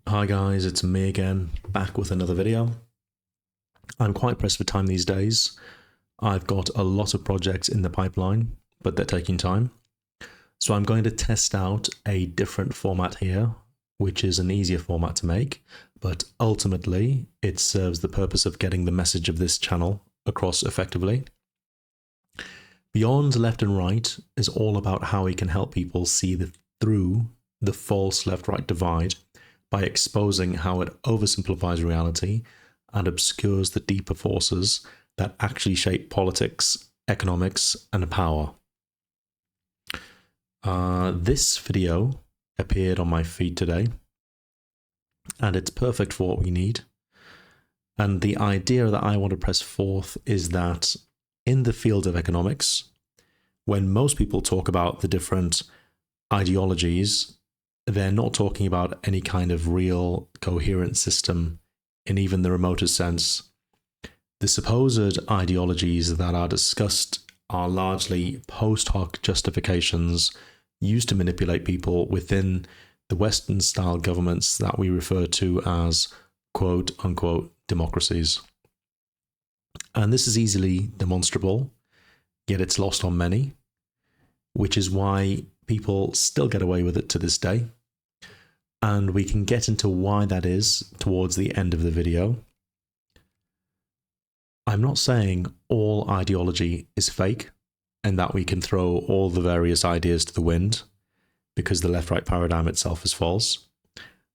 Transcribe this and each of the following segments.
Hi guys, it's me again, back with another video. I'm quite pressed for time these days. I've got a lot of projects in the pipeline, but they're taking time. So I'm going to test out a different format here, which is an easier format to make, but ultimately it serves the purpose of getting the message of this channel across effectively. Beyond Left and Right is all about how we can help people see through the false left-right divide by exposing how it oversimplifies reality and obscures the deeper forces that actually shape politics, economics, and power. This video appeared on my feed today, and it's perfect for what we need. And the idea that I want to press forth is that in the field of economics, when most people talk about the different ideologies, they're not talking about any kind of real coherent system in even the remotest sense. The supposed ideologies that are discussed are largely post hoc justifications used to manipulate people within the Western-style governments that we refer to as quote-unquote democracies. And this is easily demonstrable, yet it's lost on many, which is why people still get away with it to this day. And we can get into why that is towards the end of the video. I'm not saying all ideology is fake and that we can throw all the various ideas to the wind because the left-right paradigm itself is false.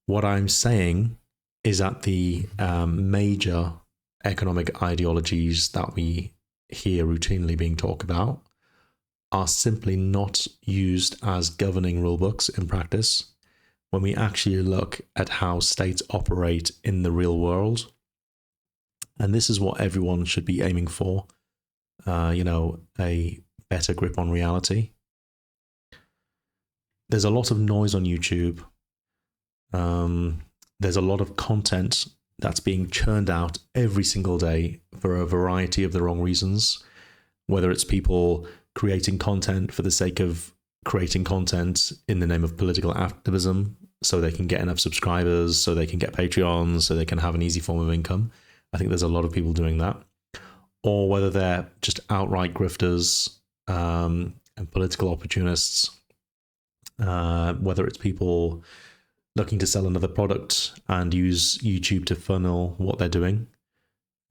What I'm saying is that the major economic ideologies that we hear routinely being talked about are simply not used as governing rulebooks in practice. When we actually look at how states operate in the real world. And this is what everyone should be aiming for, a better grip on reality. There's a lot of noise on YouTube. There's a lot of content that's being churned out every single day for a variety of the wrong reasons, whether it's people creating content for the sake of creating content in the name of political activism, so they can get enough subscribers, so they can get Patreons, so they can have an easy form of income. I think there's a lot of people doing that. Or whether they're just outright grifters and political opportunists, whether it's people looking to sell another product and use YouTube to funnel what they're doing.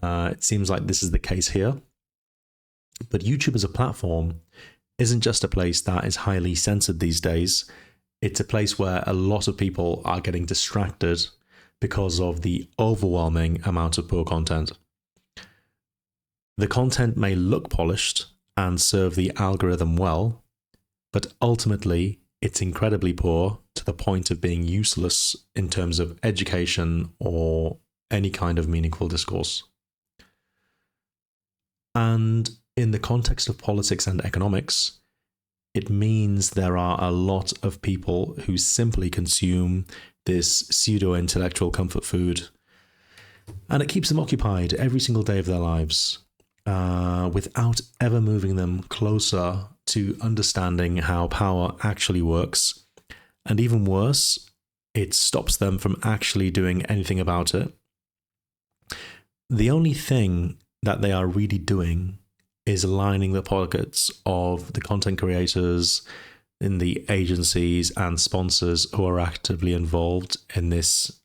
It seems like this is the case here. But YouTube as a platform isn't just a place that is highly censored these days. It's a place where a lot of people are getting distracted because of the overwhelming amount of poor content. The content may look polished and serve the algorithm well, but ultimately it's incredibly poor to the point of being useless in terms of education or any kind of meaningful discourse. And in the context of politics and economics, it means there are a lot of people who simply consume this pseudo-intellectual comfort food, and it keeps them occupied every single day of their lives without ever moving them closer to understanding how power actually works. And even worse, it stops them from actually doing anything about it. The only thing that they are really doing is lining the pockets of the content creators in the agencies and sponsors who are actively involved in this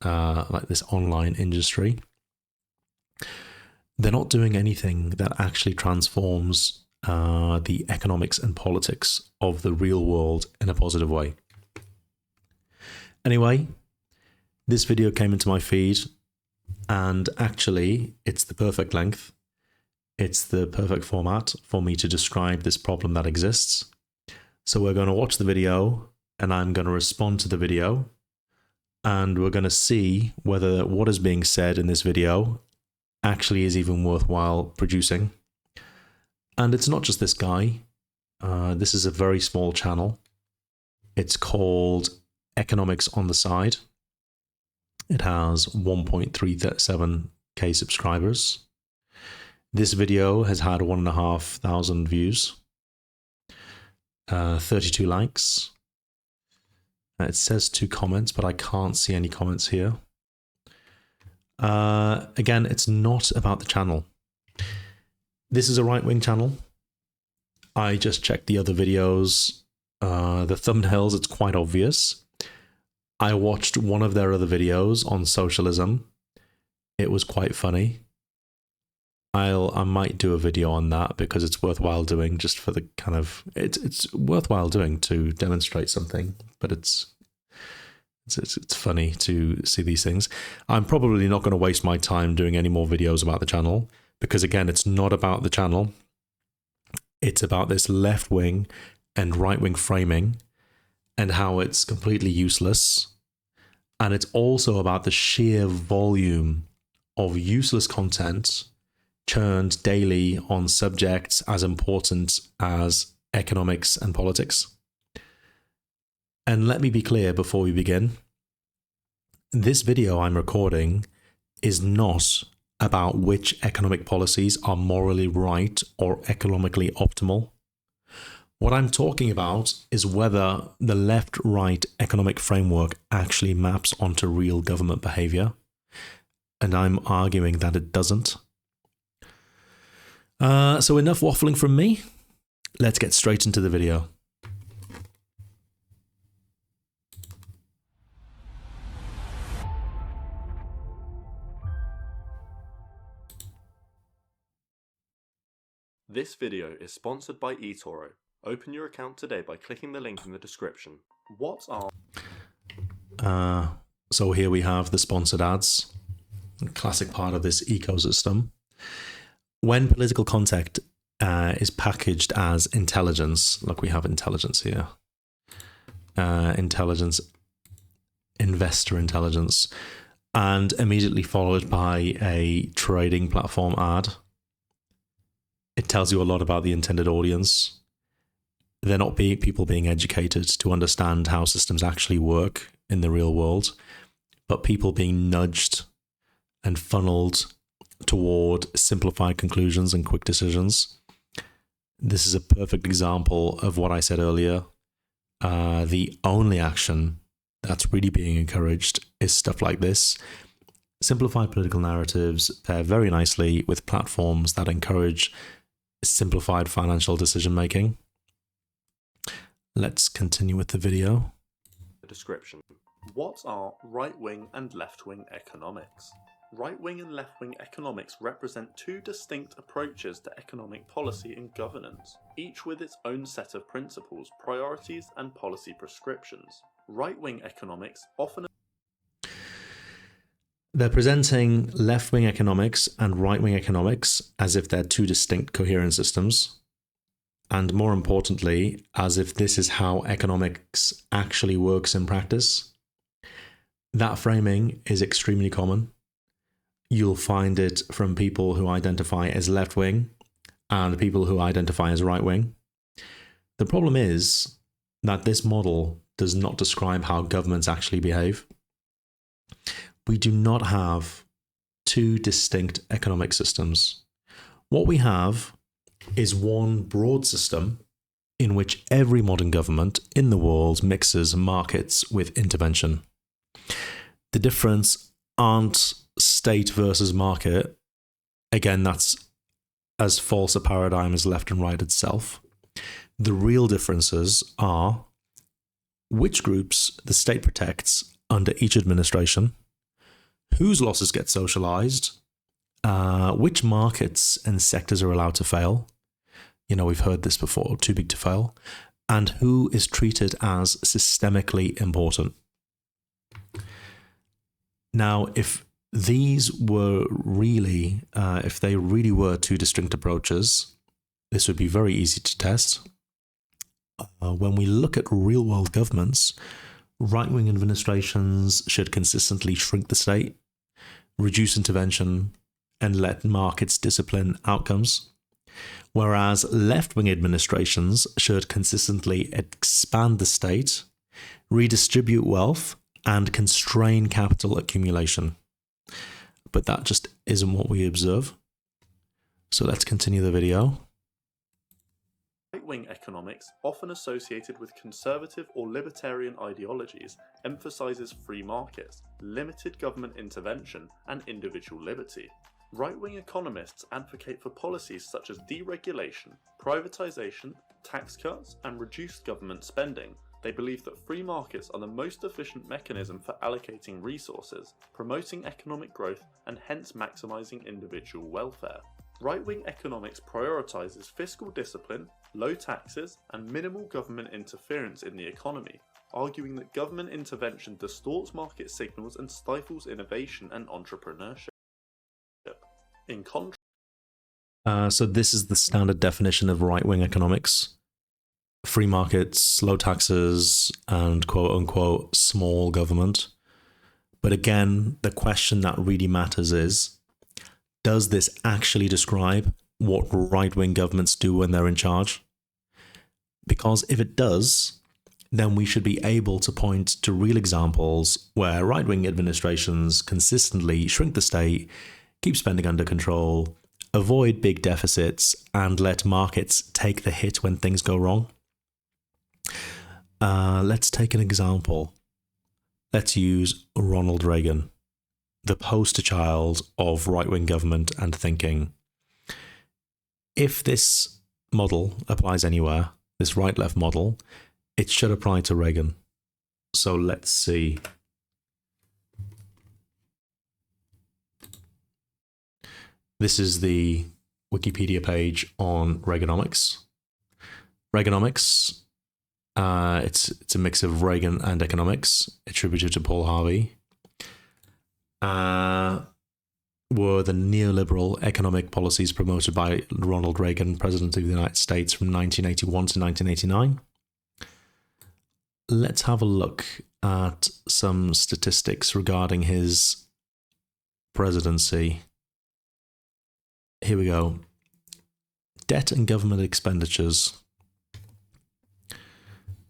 this online industry. They're not doing anything that actually transforms the economics and politics of the real world in a positive way. Anyway, this video came into my feed, and actually it's the perfect length. It's the perfect format for me to describe this problem that exists. So we're going to watch the video, and I'm going to respond to the video, and we're going to see whether what is being said in this video actually is even worthwhile producing. And it's not just this guy. This is a very small channel. It's called Economics on the Side. It has 1.37k subscribers. This video has had 1,500 views, 32 likes, It says 2 comments, but I can't see any comments here. Again, it's not about the channel. This is a right-wing channel. I just checked the other videos. The thumbnails, it's quite obvious. I watched one of their other videos on socialism. It was quite funny. I might do a video on that because it's worthwhile doing, just for the kind of it's worthwhile doing to demonstrate something, but it's funny to see these things. I'm probably not going to waste my time doing any more videos about the channel because, again, it's not about the channel. It's about this left-wing and right-wing framing and how it's completely useless. And it's also about the sheer volume of useless content churned daily on subjects as important as economics and politics. And let me be clear before we begin. This video I'm recording is not about which economic policies are morally right or economically optimal. What I'm talking about is whether the left-right economic framework actually maps onto real government behavior. And I'm arguing that it doesn't. So enough waffling from me. Let's get straight into the video. This video is sponsored by eToro. Open your account today by clicking the link in the description. What are... So here we have the sponsored ads, a classic part of this ecosystem. When political content is packaged as intelligence, look, we have intelligence here. Intelligence, investor intelligence, and immediately followed by a trading platform ad. It tells you a lot about the intended audience. They're not people being educated to understand how systems actually work in the real world, but people being nudged and funneled toward simplified conclusions and quick decisions. This is a perfect example of what I said earlier. The only action that's really being encouraged is stuff like this. Simplified political narratives pair very nicely with platforms that encourage simplified financial decision making. Let's continue with the video. The description. What are right-wing and left-wing economics? Right-wing and left-wing economics represent two distinct approaches to economic policy and governance, each with its own set of principles, priorities, and policy prescriptions. Right-wing economics often... They're presenting left-wing economics and right-wing economics as if they're two distinct coherent systems, and more importantly, as if this is how economics actually works in practice. That framing is extremely common. You'll find it from people who identify as left-wing and people who identify as right-wing. The problem is that this model does not describe how governments actually behave. We do not have two distinct economic systems. What we have is one broad system in which every modern government in the world mixes markets with intervention. The difference aren't state versus market. Again, that's as false a paradigm as left and right itself. The real differences are which groups the state protects under each administration, whose losses get socialized, which markets and sectors are allowed to fail. You know, we've heard this before, too big to fail, and who is treated as systemically important. Now, if these were really, if they really were two distinct approaches, this would be very easy to test. When we look at real-world governments, right-wing administrations should consistently shrink the state, reduce intervention, and let markets discipline outcomes, whereas left-wing administrations should consistently expand the state, redistribute wealth, and constrain capital accumulation. But that just isn't what we observe. So let's continue the video. Right-wing economics, often associated with conservative or libertarian ideologies, emphasises free markets, limited government intervention, and individual liberty. Right-wing economists advocate for policies such as deregulation, privatisation, tax cuts, and reduced government spending. They believe that free markets are the most efficient mechanism for allocating resources, promoting economic growth, and hence maximising individual welfare. Right-wing economics prioritises fiscal discipline, low taxes, and minimal government interference in the economy, arguing that government intervention distorts market signals and stifles innovation and entrepreneurship. In contrast, So this is the standard definition of right-wing economics. Free markets, low taxes, and quote-unquote small government. But again, the question that really matters is, does this actually describe what right-wing governments do when they're in charge? Because if it does, then we should be able to point to real examples where right-wing administrations consistently shrink the state, keep spending under control, avoid big deficits, and let markets take the hit when things go wrong. Let's take an example. Let's use Ronald Reagan, the poster child of right-wing government and thinking. If this model applies anywhere, this right-left model, it should apply to Reagan. So let's see. This is the Wikipedia page on Reaganomics. Reaganomics, it's a mix of Reagan and economics, attributed to Paul Harvey. Were the neoliberal economic policies promoted by Ronald Reagan, President of the United States, from 1981 to 1989. Let's have a look at some statistics regarding his presidency. Here we go. Debt and government expenditures.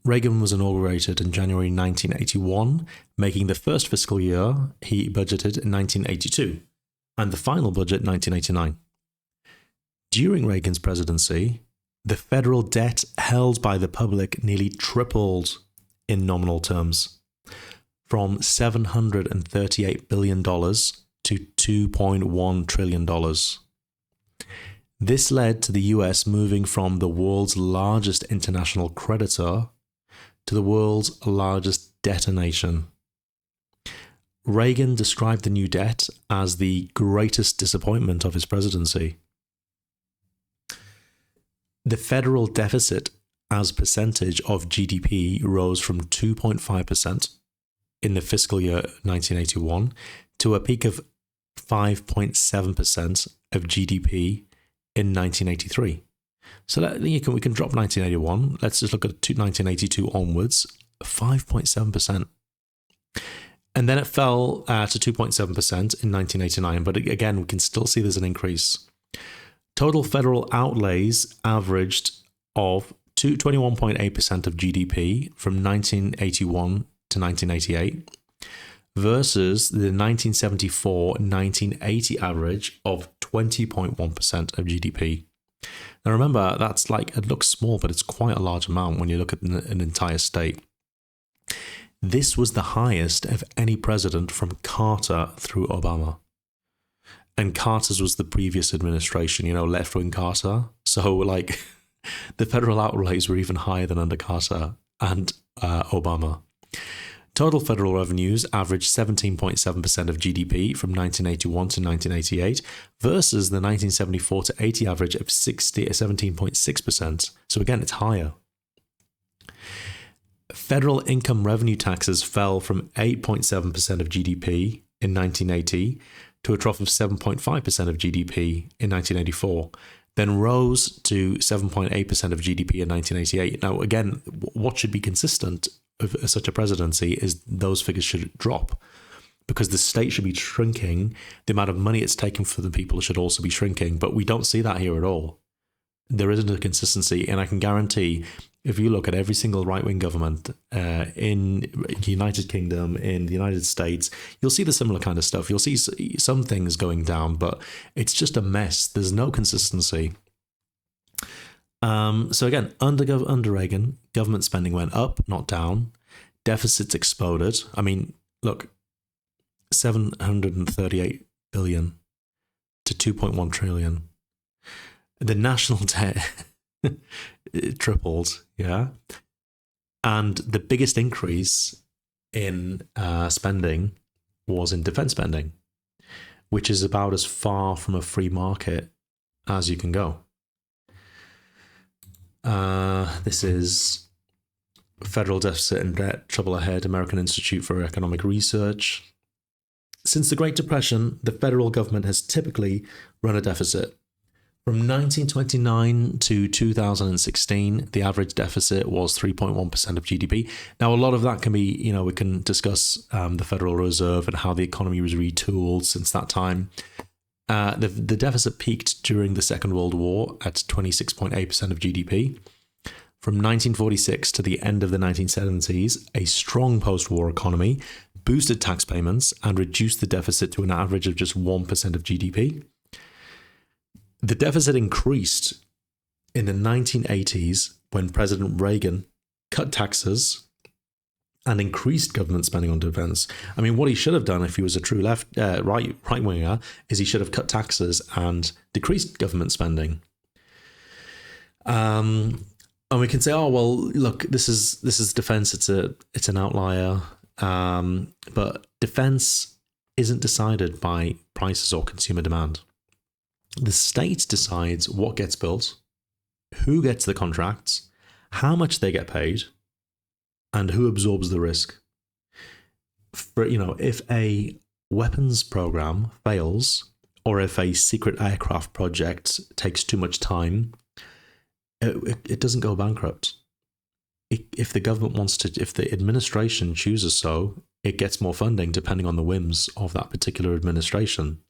Reagan was inaugurated in January 1981, making the first fiscal year he budgeted in 1982, and the final budget in 1989. During Reagan's presidency, the federal debt held by the public nearly tripled in nominal terms, from $738 billion to $2.1 trillion. This led to the US moving from the world's largest international creditor to the world's largest debtor nation. Reagan described the new debt as the greatest disappointment of his presidency. The federal deficit as percentage of GDP rose from 2.5% in the fiscal year 1981 to a peak of 5.7% of GDP in 1983. So we can drop 1981. Let's just look at 1982 onwards, 5.7%. And then it fell to 2.7% in 1989. But again, we can still see there's an increase. Total federal outlays averaged of 21.8% of GDP from 1981 to 1988 versus the 1974-1980 average of 20.1% of GDP. Now remember, that's it looks small, but it's quite a large amount when you look at an entire state. This was the highest of any president from Carter through Obama. And Carter's was the previous administration, left-wing Carter. So the federal outlays were even higher than under Carter and Obama. Total federal revenues averaged 17.7% of GDP from 1981 to 1988 versus the 1974 to 80 average of 17.6%. So again, it's higher. Federal income revenue taxes fell from 8.7% of GDP in 1980 to a trough of 7.5% of GDP in 1984, then rose to 7.8% of GDP in 1988. Now, again, what should be consistent of such a presidency is those figures should drop because the state should be shrinking. The amount of money it's taking for the people should also be shrinking, but we don't see that here at all. There isn't a consistency, and I can guarantee if you look at every single right-wing government in the United Kingdom, in the United States, you'll see the similar kind of stuff. You'll see some things going down, but it's just a mess. There's no consistency. So again, under Reagan, government spending went up, not down. Deficits exploded. I mean, look, 738 billion to 2.1 trillion. The national debt it tripled, yeah. And the biggest increase in spending was in defense spending, which is about as far from a free market as you can go. This is Federal Deficit and Debt, Trouble Ahead, American Institute for Economic Research. Since the Great Depression, the federal government has typically run a deficit. From 1929 to 2016, the average deficit was 3.1% of GDP. Now, a lot of that can be, we can discuss the Federal Reserve and how the economy was retooled since that time. The deficit peaked during the Second World War at 26.8% of GDP. From 1946 to the end of the 1970s, a strong post-war economy boosted tax payments and reduced the deficit to an average of just 1% of GDP. The deficit increased in the 1980s when President Reagan cut taxes and increased government spending on defense. I mean, what he should have done if he was a true right-winger is he should have cut taxes and decreased government spending. And we can say, oh, well, look, this is defense. It's an outlier. But defense isn't decided by prices or consumer demand. The state decides what gets built, who gets the contracts, how much they get paid, and who absorbs the risk. If a weapons program fails, or if a secret aircraft project takes too much time, it doesn't go bankrupt. If the government wants to, if the administration chooses so, it gets more funding depending on the whims of that particular administration.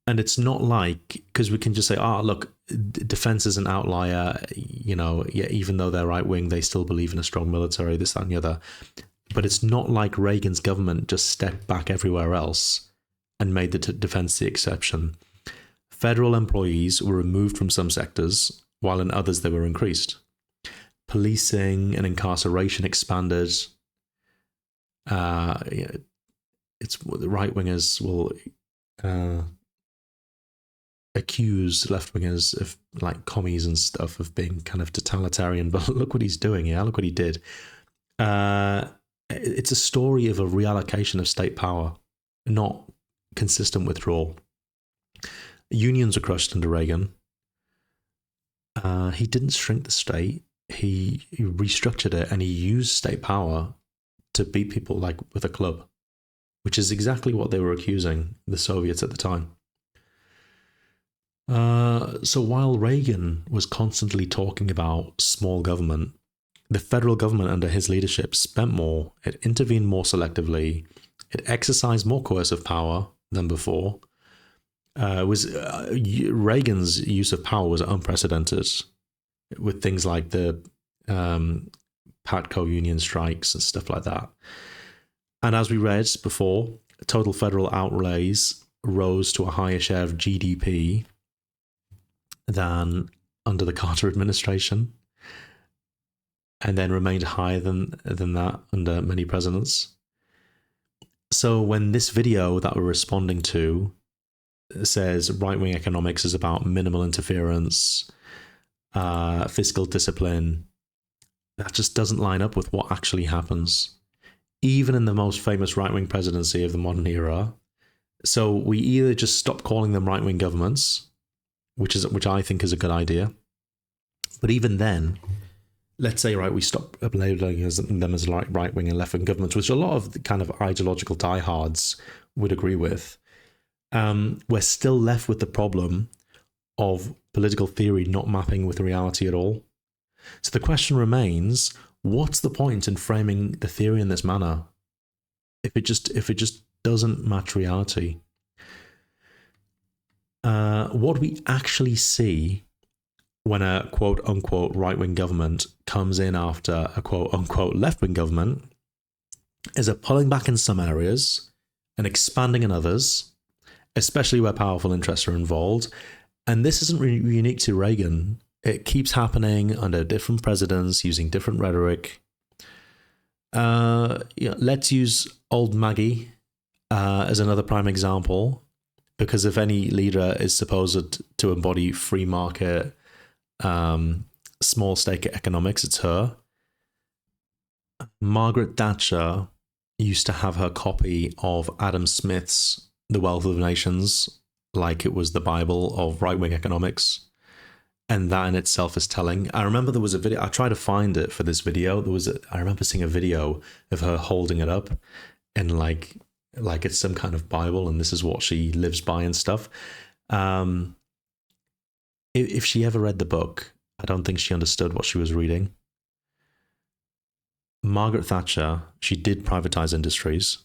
And it's not like, because we can just say, look, defense is an outlier, even though they're right wing, they still believe in a strong military, this, that, and the other. But it's not like Reagan's government just stepped back everywhere else and made the defense the exception. Federal employees were removed from some sectors, while in others they were increased. Policing and incarceration expanded. It's the right wingers will accuse left-wingers of, like, commies and stuff, of being kind of totalitarian, but look what he's doing here. Look what he did. It's a story of a reallocation of state power, not consistent withdrawal. Unions were crushed under Reagan. He didn't shrink the state. He restructured it, and he used state power to beat people like with a club, which is exactly what they were accusing the Soviets at the time. So while Reagan was constantly talking about small government, the federal government under his leadership spent more, it intervened more selectively, it exercised more coercive power than before. Reagan's use of power was unprecedented, with things like the PATCO union strikes and stuff like that. And as we read before, total federal outlays rose to a higher share of GDP than under the Carter administration, and then remained higher than that under many presidents. So when this video that we're responding to says right-wing economics is about minimal interference, fiscal discipline, that just doesn't line up with what actually happens, even in the most famous right-wing presidency of the modern era. So we either just stop calling them right-wing governments, which I think is a good idea. But even then, let's say, we stop labeling them as right-wing and left-wing governments, which a lot of the kind of ideological diehards would agree with. We're still left with the problem of political theory not mapping with reality at all. So the question remains, what's the point in framing the theory in this manner if it just doesn't match reality? What we actually see when a quote-unquote right-wing government comes in after a quote-unquote left-wing government is a pulling back in some areas and expanding in others, especially where powerful interests are involved. And this isn't really unique to Reagan. It keeps happening under different presidents using different rhetoric. Let's use old Maggie as another prime example, because if any leader is supposed to embody free market, small stake economics, it's her. Margaret Thatcher used to have her copy of Adam Smith's The Wealth of Nations like it was the Bible of right-wing economics. And that in itself is telling. I remember there was a video, I tried to find it for this video. I remember seeing a video of her holding it up and like it's some kind of Bible and this is what she lives by and stuff. If she ever read the book, I don't think she understood what she was reading. Margaret Thatcher, she did privatize industries.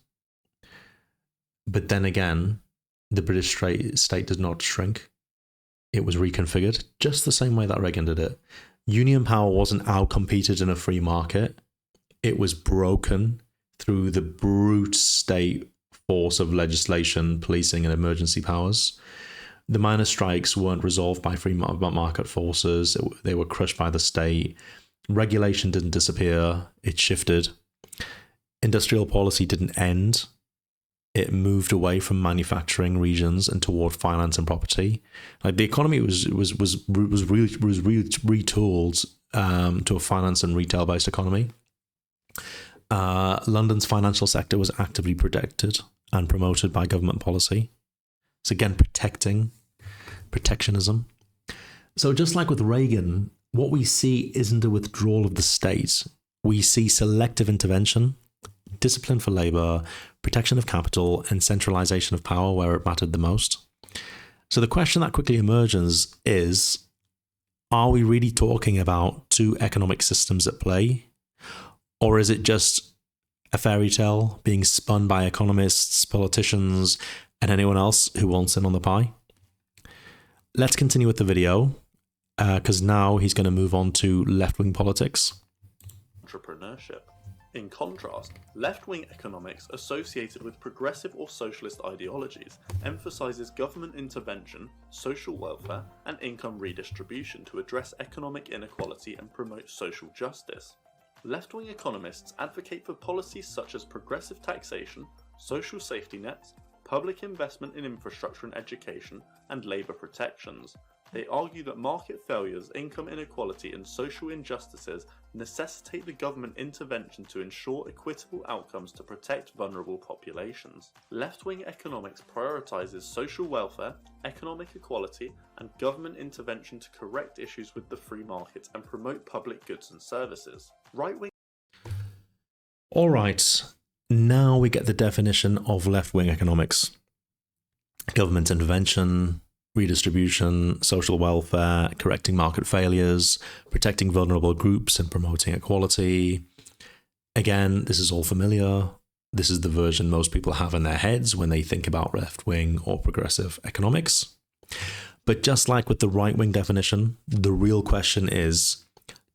But then again, the British state did not shrink. It was reconfigured just the same way that Reagan did it. Union power wasn't outcompeted in a free market. It was broken through the brute state force of legislation, policing, and emergency powers. The miners' strikes weren't resolved by free market forces. They were crushed by the state. Regulation didn't disappear. It shifted. Industrial policy didn't end. It moved away from manufacturing regions and toward finance and property. Like the economy was retooled to a finance and retail based economy. London's financial sector was actively protected and promoted by government policy. So again, protectionism. So just like with Reagan, what we see isn't a withdrawal of the state. We see selective intervention, discipline for labor, protection of capital, and centralization of power where it mattered the most. So the question that quickly emerges is, are we really talking about two economic systems at play? Or is it just a fairy tale being spun by economists, politicians, and anyone else who wants in on the pie? Let's continue with the video, because now he's going to move on to left-wing politics. Entrepreneurship. In contrast, left-wing economics associated with progressive or socialist ideologies emphasizes government intervention, social welfare, and income redistribution to address economic inequality and promote social justice. Left-wing economists advocate for policies such as progressive taxation, social safety nets, public investment in infrastructure and education, and labour protections. They argue that market failures, income inequality, and social injustices necessitate the government intervention to ensure equitable outcomes to protect vulnerable populations. Left-wing economics prioritizes social welfare, economic equality, and government intervention to correct issues with the free market and promote public goods and services. Right-wing. All right, now we get the definition of left-wing economics. Government intervention, redistribution, social welfare, correcting market failures, protecting vulnerable groups, and promoting equality. Again, this is all familiar. This is the version most people have in their heads when they think about left-wing or progressive economics. But just like with the right-wing definition, the real question is,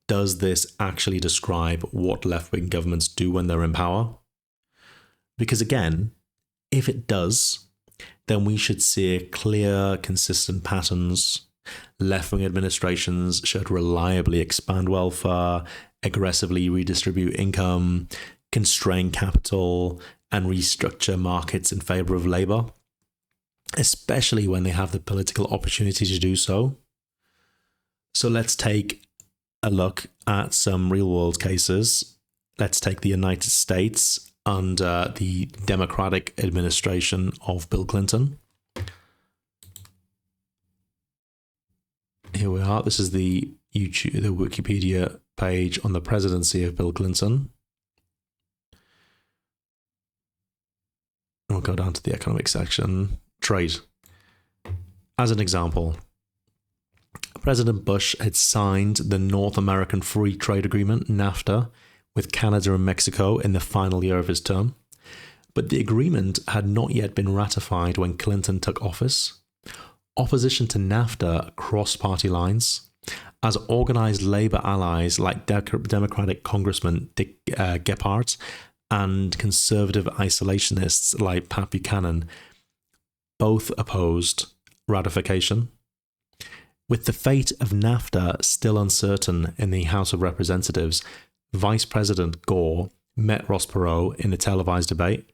does this actually describe what left-wing governments do when they're in power? Because again, if it does, then we should see clear, consistent patterns. Left-wing administrations should reliably expand welfare, aggressively redistribute income, constrain capital, and restructure markets in favor of labor, especially when they have the political opportunity to do so. So let's take a look at some real-world cases. Let's take the United States under the Democratic administration of Bill Clinton. Here we are. This is the Wikipedia page on the presidency of Bill Clinton. We'll go down to the economic section. Trade. As an example, President Bush had signed the North American Free Trade Agreement, NAFTA, with Canada and Mexico in the final year of his term, but the agreement had not yet been ratified when Clinton took office. Opposition to NAFTA crossed party lines, as organized labor allies like Democratic Congressman Dick Gephardt and conservative isolationists like Pat Buchanan both opposed ratification. With the fate of NAFTA still uncertain in the House of Representatives, Vice President Gore met Ross Perot in a televised debate.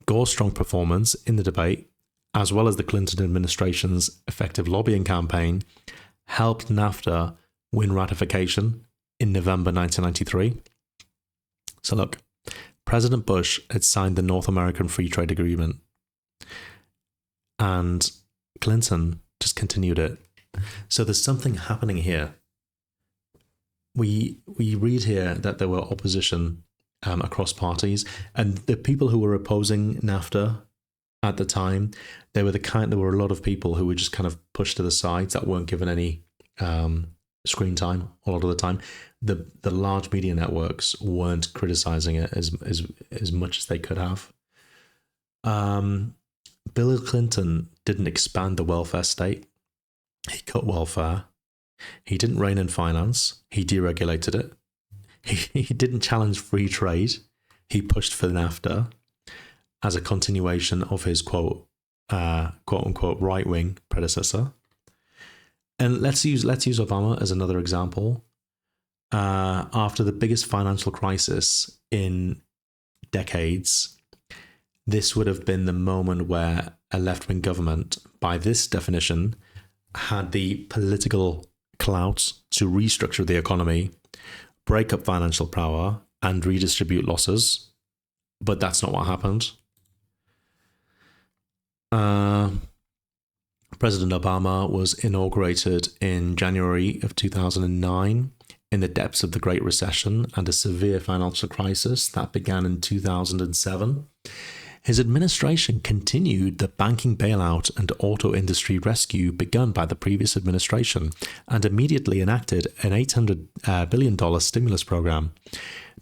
Gore's strong performance in the debate, as well as the Clinton administration's effective lobbying campaign, helped NAFTA win ratification in November 1993. So look, President Bush had signed the North American Free Trade Agreement, and Clinton just continued it. So there's something happening here. We read here that there were opposition across parties, and the people who were opposing NAFTA at the time, there were a lot of people who were just kind of pushed to the sides, that weren't given any screen time a lot of the time. The large media networks weren't criticizing it as much as they could have. Bill Clinton didn't expand the welfare state. He cut welfare. He didn't rein in finance. He deregulated it. He didn't challenge free trade. He pushed for NAFTA as a continuation of his quote unquote right wing predecessor. And let's use Obama as another example. After the biggest financial crisis in decades, this would have been the moment where a left-wing government, by this definition, had the political clout to restructure the economy, break up financial power, and redistribute losses. But that's not what happened. President Obama was inaugurated in January of 2009 in the depths of the Great Recession and a severe financial crisis that began in 2007. His administration continued the banking bailout and auto industry rescue begun by the previous administration and immediately enacted an $800 billion stimulus program,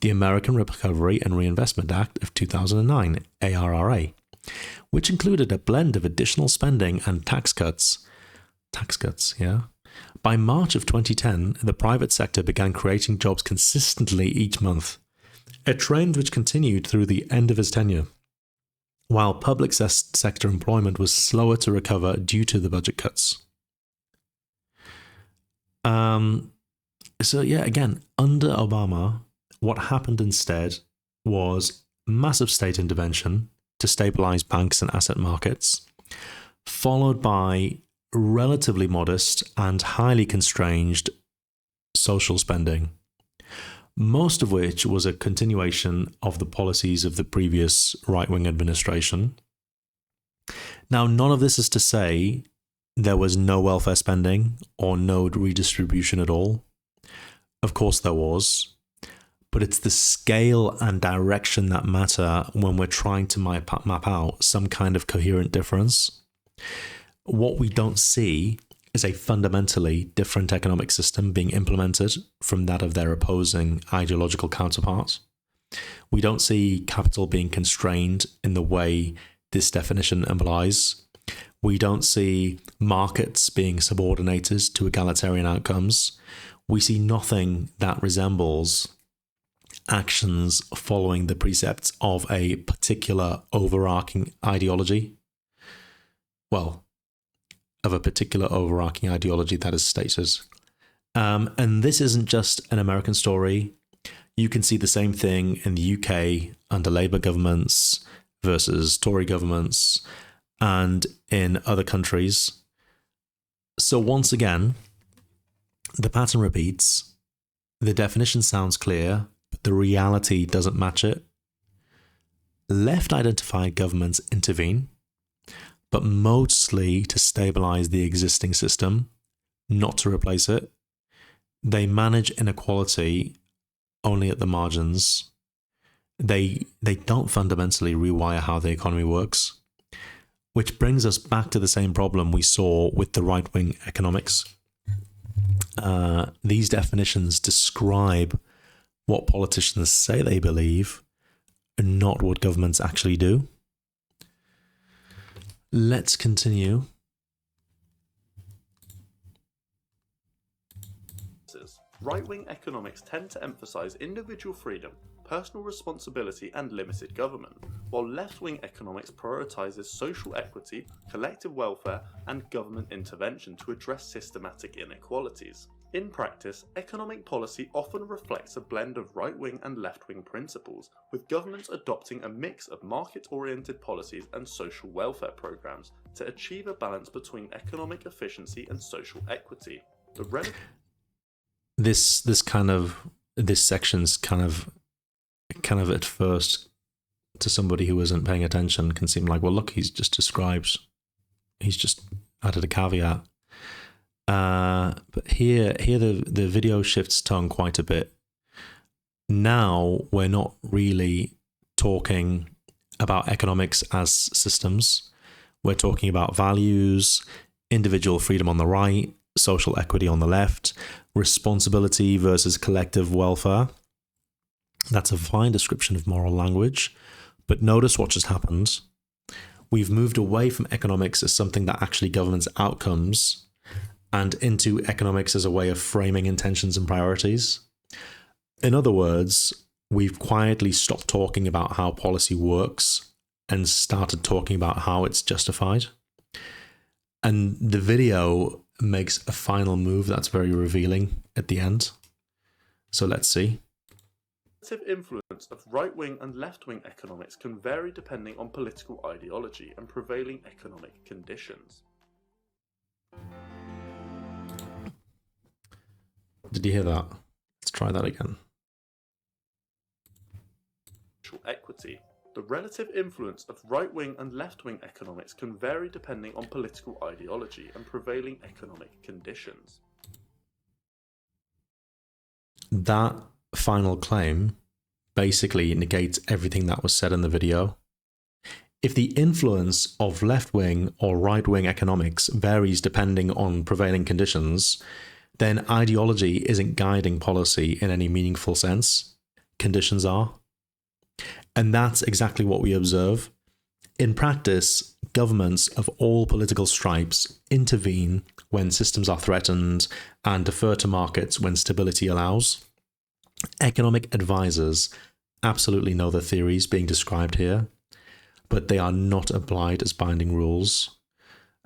the American Recovery and Reinvestment Act of 2009, ARRA, which included a blend of additional spending and tax cuts. By March of 2010, the private sector began creating jobs consistently each month, a trend which continued through the end of his tenure, while public sector employment was slower to recover due to the budget cuts. Again, under Obama, what happened instead was massive state intervention to stabilize banks and asset markets, followed by relatively modest and highly constrained social spending, most of which was a continuation of the policies of the previous right-wing administration. Now, none of this is to say there was no welfare spending or no redistribution at all. Of course there was. But it's the scale and direction that matter when we're trying to map out some kind of coherent difference. What we don't see is a fundamentally different economic system being implemented from that of their opposing ideological counterparts. We don't see capital being constrained in the way this definition implies. We don't see markets being subordinated to egalitarian outcomes. We see nothing that resembles actions following the precepts of a particular overarching ideology. Well, of a particular overarching ideology that is stated. And this isn't just an American story. You can see the same thing in the UK under Labour governments versus Tory governments and in other countries. So once again, the pattern repeats. The definition sounds clear, but the reality doesn't match it. Left-identified governments intervene, but mostly to stabilize the existing system, not to replace it. They manage inequality only at the margins. They don't fundamentally rewire how the economy works, which brings us back to the same problem we saw with the right-wing economics. These definitions describe what politicians say they believe and not what governments actually do. Let's continue. Right-wing economics tend to emphasize individual freedom, personal responsibility and limited government, while left-wing economics prioritises social equity, collective welfare, and government intervention to address systematic inequalities. In practice, economic policy often reflects a blend of right-wing and left-wing principles, with governments adopting a mix of market-oriented policies and social welfare programs to achieve a balance between economic efficiency and social equity. This section's kind of at first, to somebody who isn't paying attention, can seem like, well, look, he's just added a caveat. But here the video shifts tone quite a bit. Now we're not really talking about economics as systems. We're talking about values, individual freedom on the right, social equity on the left, responsibility versus collective welfare. That's a fine description of moral language. But notice what just happened. We've moved away from economics as something that actually governs outcomes and into economics as a way of framing intentions and priorities. In other words, we've quietly stopped talking about how policy works and started talking about how it's justified. And the video makes a final move that's very revealing at the end. So let's see. The relative influence of right-wing and left-wing economics can vary depending on political ideology and prevailing economic conditions. Did you hear that? Let's try that again. Equity. The relative influence of right-wing and left-wing economics can vary depending on political ideology and prevailing economic conditions. That final claim basically negates everything that was said in the video. If the influence of left-wing or right-wing economics varies depending on prevailing conditions, then ideology isn't guiding policy in any meaningful sense. Conditions are. And that's exactly what we observe. In practice, governments of all political stripes intervene when systems are threatened and defer to markets when stability allows. Economic advisors absolutely know the theories being described here, but they are not applied as binding rules.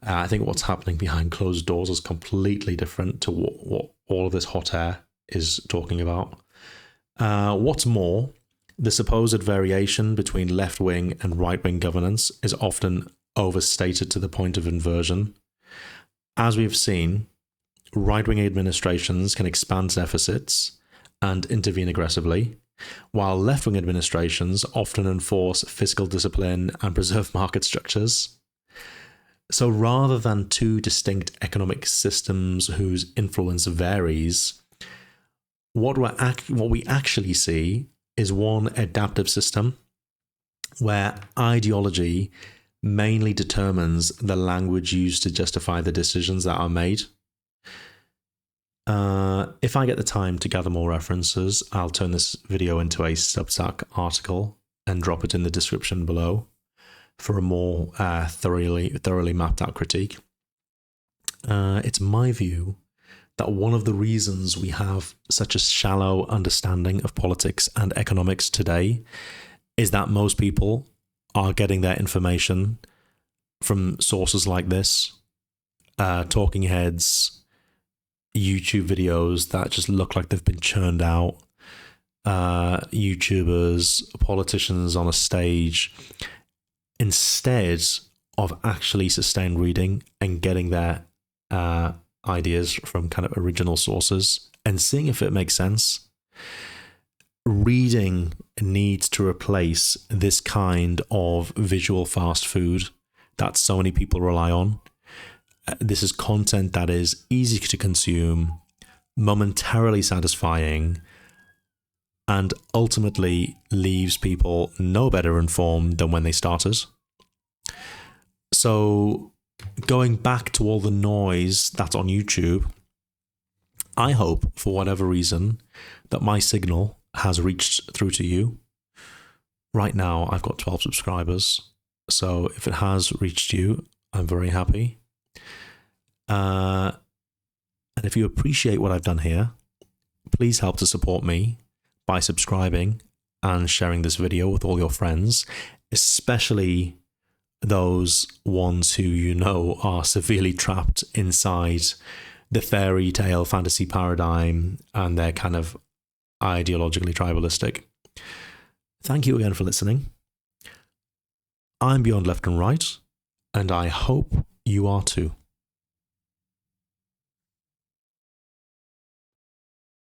I think what's happening behind closed doors is completely different to what all of this hot air is talking about. What's more, the supposed variation between left-wing and right-wing governance is often overstated to the point of inversion. As we've seen, right-wing administrations can expand deficits and intervene aggressively, while left-wing administrations often enforce fiscal discipline and preserve market structures. So rather than two distinct economic systems whose influence varies, what we actually see is one adaptive system where ideology mainly determines the language used to justify the decisions that are made. If I get the time to gather more references, I'll turn this video into a Substack article and drop it in the description below for a more thoroughly mapped out critique. It's my view that one of the reasons we have such a shallow understanding of politics and economics today is that most people are getting their information from sources like this, talking heads, YouTube videos that just look like they've been churned out, YouTubers, politicians on a stage, instead of actually sustained reading and getting their ideas from kind of original sources and seeing if it makes sense. Reading needs to replace this kind of visual fast food that so many people rely on. This is content that is easy to consume, momentarily satisfying, and ultimately leaves people no better informed than when they started. So, going back to all the noise that's on YouTube, I hope, for whatever reason, that my signal has reached through to you. Right now, I've got 12 subscribers, so if it has reached you, I'm very happy. And if you appreciate what I've done here, please help to support me by subscribing and sharing this video with all your friends, especially those ones who you know are severely trapped inside the fairy tale fantasy paradigm and they're kind of ideologically tribalistic. Thank you again for listening. I'm Beyond Left and Right, and I hope you are too.